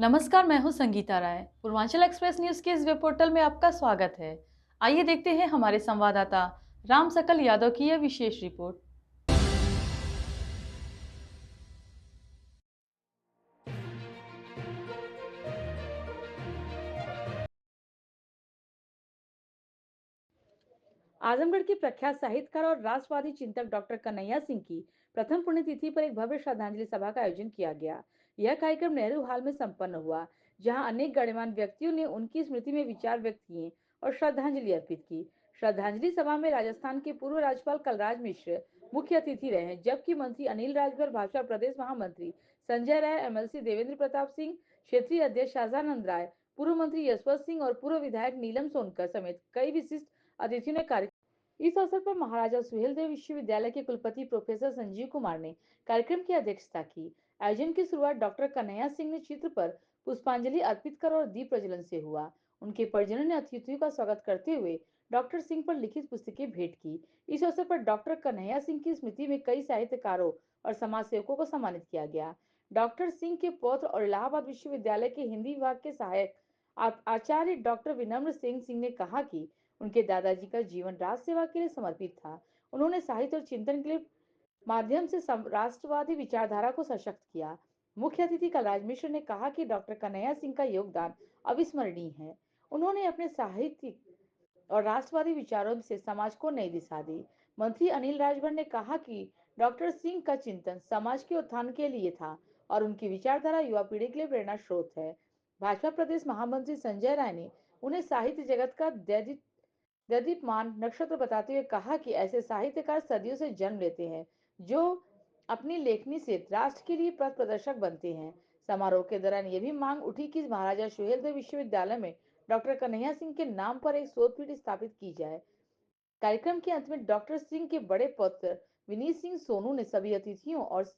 नमस्कार, मैं हूं संगीता राय। पूर्वांचल एक्सप्रेस न्यूज के इस वेब पोर्टल में आपका स्वागत है। आइए देखते हैं हमारे संवाददाता राम सकल यादव की यह विशेष रिपोर्ट। आजमगढ़ के प्रख्यात साहित्यकार और राष्ट्रवादी चिंतक डॉक्टर कन्हैया सिंह की प्रथम पुण्यतिथि पर एक भव्य श्रद्धांजलि सभा का आयोजन किया गया। यह कार्यक्रम नेहरू हॉल में संपन्न हुआ, जहां अनेक गणमान्य व्यक्तियों ने उनकी स्मृति में विचार व्यक्त किए और श्रद्धांजलि अर्पित की। श्रद्धांजलि सभा में राजस्थान के पूर्व राज्यपाल कलराज मिश्र मुख्य अतिथि रहे, जबकि मंत्री अनिल राजभर, भाजपा प्रदेश महामंत्री संजय राय, एमएलसी देवेंद्र प्रताप सिंह, क्षेत्रीय अध्यक्ष शाहजानंद राय, पूर्व मंत्री यशवंत सिंह और पूर्व विधायक नीलम सोनकर समेत कई विशिष्ट अतिथियों ने इस अवसर पर महाराजा सुहेलदेव विश्वविद्यालय के कुलपति प्रोफेसर संजीव कुमार ने कार्यक्रम की अध्यक्षता की। आयोजन की शुरुआत डॉक्टर कन्हैया सिंह ने चित्र पर पुष्पांजलि अर्पित कर और दीप प्रज्वलन से हुआ। उनके परिजनों ने अतिथियों का स्वागत करते हुए डॉक्टर सिंह पर लिखित पुस्तकें भेंट की। इस अवसर पर डॉक्टर कन्हैया सिंह की स्मृति में कई साहित्यकारों और समाज सेवकों को सम्मानित किया गया। डॉक्टर सिंह के पौत्र और इलाहाबाद विश्वविद्यालय के हिंदी विभाग के सहायक आचार्य डॉक्टर विनम्र सिंह ने कहा कि उनके दादाजी का जीवन राष्ट्र सेवा के लिए समर्पित था। उन्होंने साहित्य और चिंतन के लिए माध्यम से राष्ट्रवादी विचारधारा को सशक्त किया। मुख्य अतिथि कलराज मिश्र ने कहा कि डॉक्टर कन्हैया सिंह का योगदान अविस्मरणीय है। उन्होंने अपने साहित्यिक और राष्ट्रवादी विचारों से समाज को नई दिशा दी। मंत्री अनिल राजभर ने कहा कि डॉक्टर सिंह का चिंतन समाज के उत्थान के लिए था और उनकी विचारधारा युवा पीढ़ी के लिए प्रेरणा स्रोत है। भाजपा प्रदेश महामंत्री संजय राय ने उन्हें साहित्य जगत का दैदीप्यमान नक्षत्र बताते हुए कहा कि ऐसे साहित्यकार सदियों से जन्म लेते हैं, जो अपनी लेखनी से राष्ट्र के लिए पथ प्रदर्शक बनते हैं। समारोह के दौरान यह भी मांग उठी कि महाराजा सुहेलदेव विश्वविद्यालय में डॉक्टर कन्हैया सिंह के नाम पर एक शोध पीठ स्थापित की जाए। कार्यक्रम के अंत में डॉक्टर सिंह के बड़े पुत्र विनीत सिंह सोनू ने सभी अतिथियों और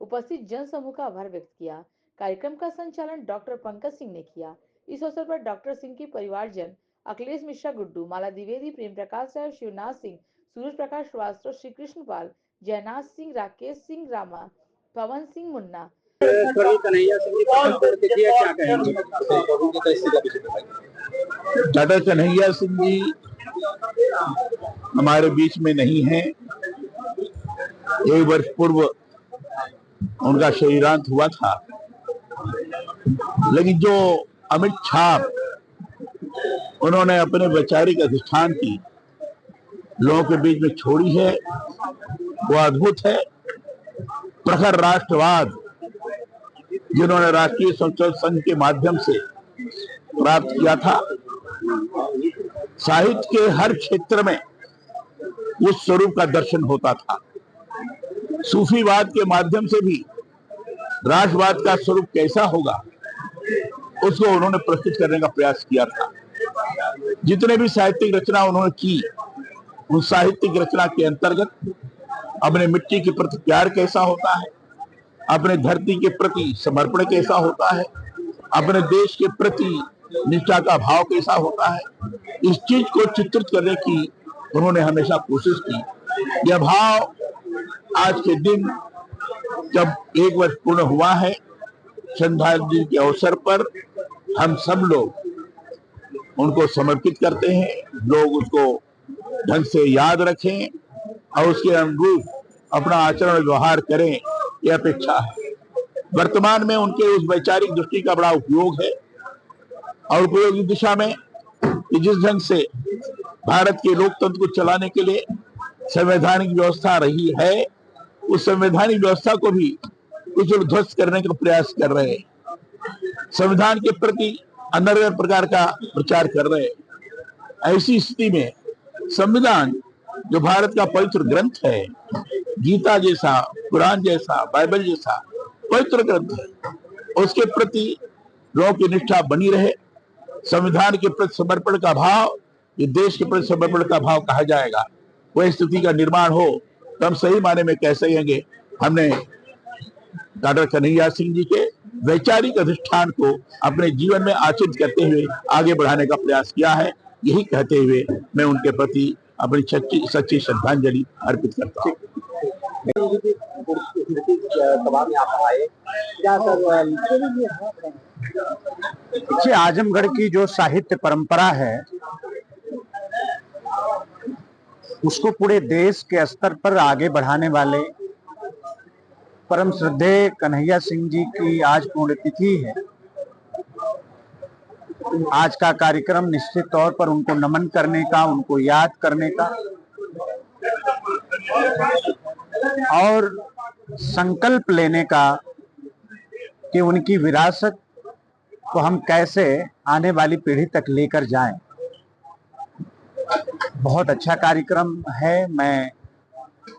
उपस्थित जन समूह का आभार व्यक्त किया। कार्यक्रम का संचालन डॉक्टर पंकज सिंह ने किया। इस अवसर पर डॉक्टर सिंह के परिवारजन अखिलेश मिश्रा गुड्डू, माला द्विवेदी, प्रेम प्रकाश राय, शिवनाथ सिंह, सूरज प्रकाश श्रीवास्तव, श्री कृष्ण पाल, जयनाथ सिंह, राकेश सिंह रामा, पवन सिंह मुन्ना। कन्हैया सिंह जी क्या कहेंगे? डॉक्टर कन्हैया सिंह जी हमारे बीच में नहीं है। एक वर्ष पूर्व उनका शरीरांत हुआ था, लेकिन जो अमिट छाप उन्होंने अपने वैचारिक अधिष्ठान की लोगों के बीच में छोड़ी है, वो अद्भुत है। प्रखर राष्ट्रवाद जिन्होंने राष्ट्रीय संसद संघ के माध्यम से प्राप्त किया था, साहित्य के हर क्षेत्र में उस स्वरूप का दर्शन होता था। सूफीवाद के माध्यम से भी राष्ट्रवाद का स्वरूप कैसा होगा, उसको उन्होंने प्रस्तुत करने का प्रयास किया था। जितने भी साहित्यिक रचना उन्होंने की, उस साहित्यिक रचना के अंतर्गत अपने मिट्टी के प्रति प्यार कैसा होता है, अपने धरती के प्रति समर्पण कैसा होता है, अपने देश के प्रति निष्ठा का भाव कैसा होता है, इस चीज को चित्रित करने की उन्होंने हमेशा कोशिश की। यह भाव आज के दिन जब एक वर्ष पूर्ण हुआ है, श्रद्धांजलि के अवसर पर हम सब लोग उनको समर्पित करते हैं। लोग उसको ढंग से याद रखें और उसके अनुरूप अपना आचरण व्यवहार करें, यह अपेक्षा है। वर्तमान में उनके उस वैचारिक दृष्टि का बड़ा उपयोग है और उपयोग की दिशा में जिस ढंग से भारत के लोकतंत्र को चलाने के लिए संवैधानिक व्यवस्था रही है, उस संवैधानिक व्यवस्था को भी कुछ ध्वस्त करने का प्रयास कर रहे हैं। संविधान के प्रति अनर्गल प्रकार का प्रचार कर रहे हैं। ऐसी स्थिति में संविधान जो भारत का पवित्र ग्रंथ है, गीता जैसा, कुरान जैसा, बाइबल जैसा पवित्र ग्रंथ है, उसके प्रति लोगों की निष्ठा बनी रहे। संविधान के प्रति समर्पण का भाव, ये देश के प्रति समर्पण का भाव कहा जाएगा, वह स्थिति का निर्माण हो तो हम सही माने में कह सकेंगे हमने डॉक्टर कन्हैया सिंह जी के वैचारिक अधिष्ठान को अपने जीवन में आचरित करते हुए आगे बढ़ाने का प्रयास किया है। यही कहते हुए मैं उनके प्रति अपनी सच्ची श्रद्धांजलि अर्पित करता हूँ। सभा में आप आए क्या सर? देखिए, आजमगढ़ की जो साहित्य परंपरा है उसको पूरे देश के स्तर पर आगे बढ़ाने वाले परम श्रद्धेय कन्हैया सिंह जी की आज पुण्यतिथि है। आज का कार्यक्रम निश्चित तौर पर उनको नमन करने का, उनको याद करने का और संकल्प लेने का कि उनकी विरासत को हम कैसे आने वाली पीढ़ी तक लेकर जाएं। बहुत अच्छा कार्यक्रम है। मैं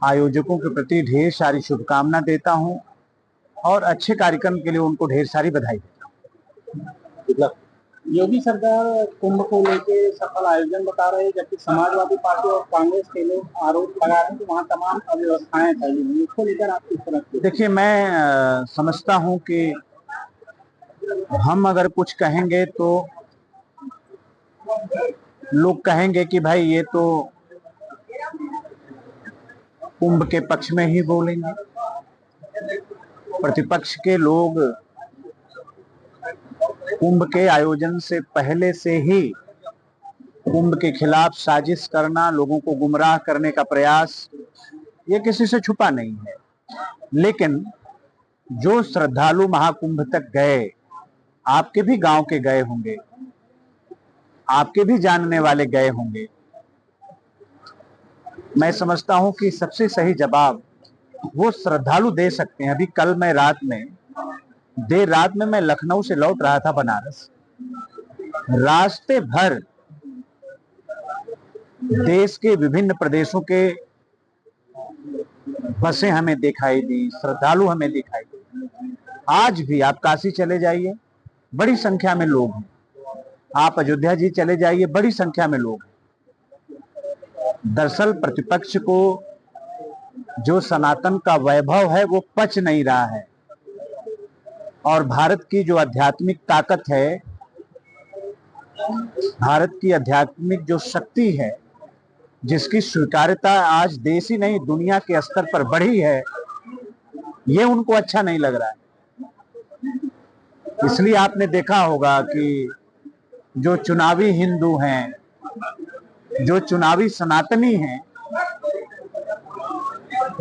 आयोजकों के प्रति ढेर सारी शुभकामना देता हूं और अच्छे कार्यक्रम के लिए उनको ढेर सारी बधाई देता हूं। योगी सरकार कुंभ को लेके सफल आयोजन बता रहे हैं, जबकि समाजवादी पार्टी और कांग्रेस के लोग आरोप लगा रहे हैं कि वहाँ तमाम अव्यवस्थाएं फैली हुई। इसको लेकर आप किस तरह? देखिए, मैं समझता हूं कि हम अगर कुछ कहेंगे तो लोग कहेंगे कि भाई ये तो कुंभ के पक्ष में ही बोलेंगे। प्रतिपक्ष के लोग कुंभ के आयोजन से पहले से ही कुंभ के खिलाफ साजिश करना, लोगों को गुमराह करने का प्रयास, ये किसी से छुपा नहीं है। लेकिन जो श्रद्धालु महाकुंभ तक गए, आपके भी गांव के गए होंगे, आपके भी जानने वाले गए होंगे, मैं समझता हूं कि सबसे सही जवाब वो श्रद्धालु दे सकते हैं। अभी कल मैं देर रात में मैं लखनऊ से लौट रहा था बनारस। रास्ते भर देश के विभिन्न प्रदेशों के बसें हमें दिखाई दी, श्रद्धालु हमें दिखाई दी। आज भी आप काशी चले जाइए, बड़ी संख्या में लोग हैं। आप अयोध्या जी चले जाइए, बड़ी संख्या में लोग हैं। दरअसल प्रतिपक्ष को जो सनातन का वैभव है वो पच नहीं रहा है और भारत की जो आध्यात्मिक ताकत है, भारत की आध्यात्मिक जो शक्ति है, जिसकी स्वीकार्यता आज देश ही नहीं दुनिया के स्तर पर बढ़ी है, ये उनको अच्छा नहीं लग रहा है। इसलिए आपने देखा होगा कि जो चुनावी हिंदू हैं, जो चुनावी सनातनी हैं,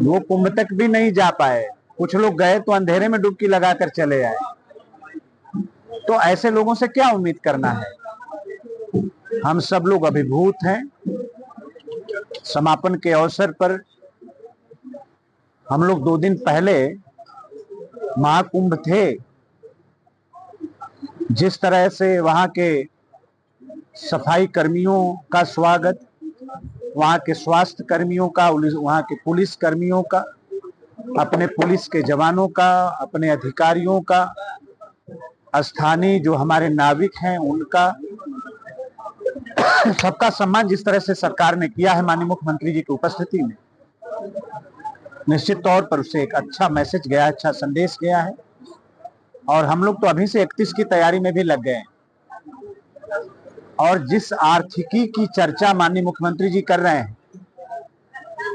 वो कुंभ तक भी नहीं जा पाए। कुछ लोग गए तो अंधेरे में डुबकी लगाकर चले आए। तो ऐसे लोगों से क्या उम्मीद करना है? हम सब लोग अभिभूत हैं। समापन के अवसर पर हम लोग 2 दिन पहले महाकुंभ थे, जिस तरह से वहां के सफाई कर्मियों का स्वागत, वहां के स्वास्थ्य कर्मियों का, वहां के पुलिस कर्मियों का, अपने पुलिस के जवानों का, अपने अधिकारियों का, स्थानीय जो हमारे नाविक हैं उनका, सबका सम्मान जिस तरह से सरकार ने किया है माननीय मुख्यमंत्री जी की उपस्थिति में, निश्चित तौर पर उससे एक अच्छा मैसेज गया, अच्छा संदेश गया है। और हम लोग तो अभी से 31 की तैयारी में भी लग गए हैं। और जिस आर्थिकी की चर्चा माननीय मुख्यमंत्री जी कर रहे हैं,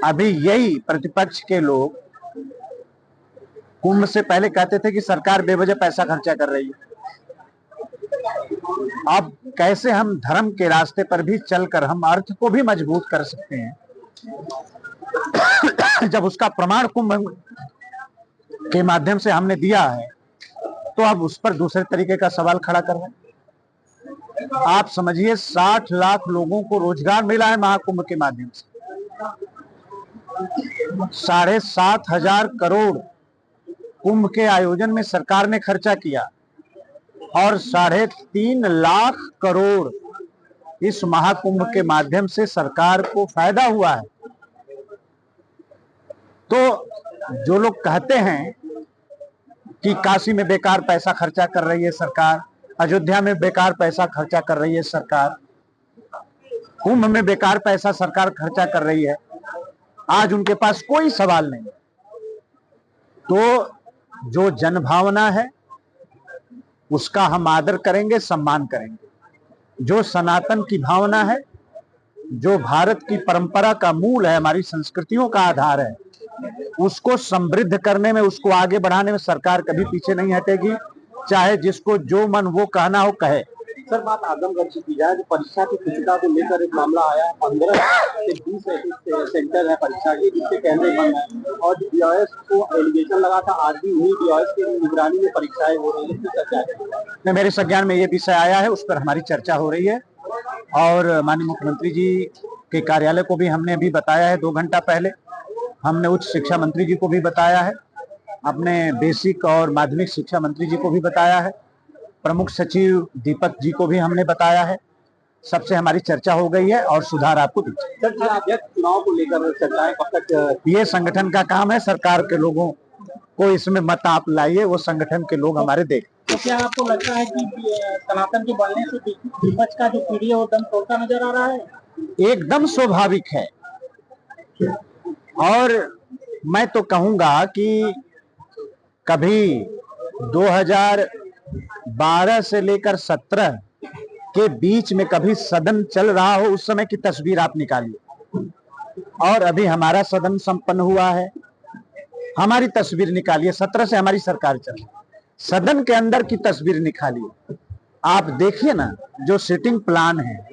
अभी यही प्रतिपक्ष के लोग कुंभ से पहले कहते थे कि सरकार बेवजह पैसा खर्चा कर रही है। अब कैसे हम धर्म के रास्ते पर भी चलकर हम अर्थ को भी मजबूत कर सकते हैं, जब उसका प्रमाण कुंभ के माध्यम से हमने दिया है, तो अब उस पर दूसरे तरीके का सवाल खड़ा कर रहे हैं। आप समझिए 60 लाख लोगों को रोजगार मिला है महाकुंभ के माध्यम से। 7,500 करोड़ कुंभ के आयोजन में सरकार ने खर्चा किया और 3.5 लाख करोड़ इस महाकुंभ के माध्यम से सरकार को फायदा हुआ है। तो जो लोग कहते हैं कि काशी में बेकार पैसा खर्चा कर रही है सरकार, अयोध्या में बेकार पैसा खर्चा कर रही है सरकार, कुंभ में बेकार पैसा सरकार खर्चा कर रही है, आज उनके पास कोई सवाल नहीं। तो जो जनभावना है उसका हम आदर करेंगे, सम्मान करेंगे। जो सनातन की भावना है, जो भारत की परंपरा का मूल है, हमारी संस्कृतियों का आधार है, उसको समृद्ध करने में, उसको आगे बढ़ाने में सरकार कभी पीछे नहीं हटेगी, चाहे जिसको जो मन वो कहना हो कहे। सर, बात आजमगढ़ की की जाए तो परीक्षा की तिथिता को लेकर एक मामला आया। 15 से 20 ऐसे सेंटर है परीक्षा के जिसके कैमरे बंद हैं और बीओएस को एलिगेशन लगा था आज भी वही बीओएस की निगरानी में परीक्षाएं हो रही है। मेरे संज्ञान में ये विषय आया है, उस पर हमारी चर्चा हो रही है और माननीय मुख्यमंत्री जी के कार्यालय को भी हमने अभी बताया है 2 घंटा पहले। हमने उच्च शिक्षा मंत्री जी को भी बताया है, अपने बेसिक और माध्यमिक शिक्षा मंत्री जी को भी बताया है, प्रमुख सचिव दीपक जी को भी हमने बताया है। सबसे हमारी चर्चा हो गई है और सुधार आपको दिखेगा। सर, अध्यक्ष चुनाव को लेकर चर्चाएं कब तक? ये संगठन का काम है, सरकार के लोगों को इसमें मत आप लाइए, वो संगठन के लोग हमारे देख। तो क्या आपको लगता है कि सनातन के बनने से विपक्ष का जो पीढ़ी है वो दम तोड़ता नजर आ रहा है? एकदम स्वाभाविक है और मैं तो कहूंगा कि कभी 2012 से लेकर 17 के बीच में कभी सदन चल रहा हो उस समय की तस्वीर आप निकालिए और अभी हमारा सदन संपन्न हुआ है, हमारी तस्वीर निकालिए। 17 से हमारी सरकार चल रही, सदन के अंदर की तस्वीर निकालिए। आप देखिए ना, जो सिटिंग प्लान है,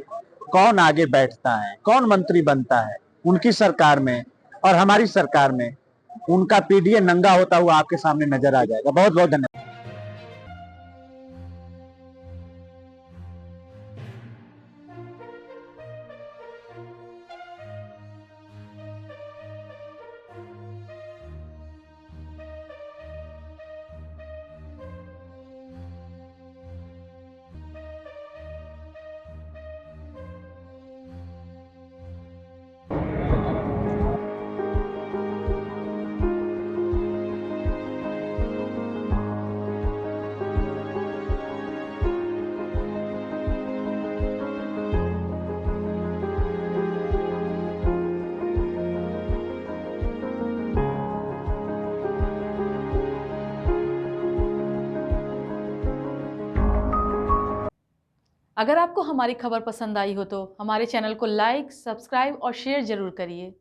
कौन आगे बैठता है, कौन मंत्री बनता है उनकी सरकार में और हमारी सरकार में, उनका पीडीए नंगा होता हुआ आपके सामने नजर आ जाएगा। बहुत बहुत धन्यवाद। अगर आपको हमारी खबर पसंद आई हो तो हमारे चैनल को लाइक, सब्सक्राइब और शेयर जरूर करिए।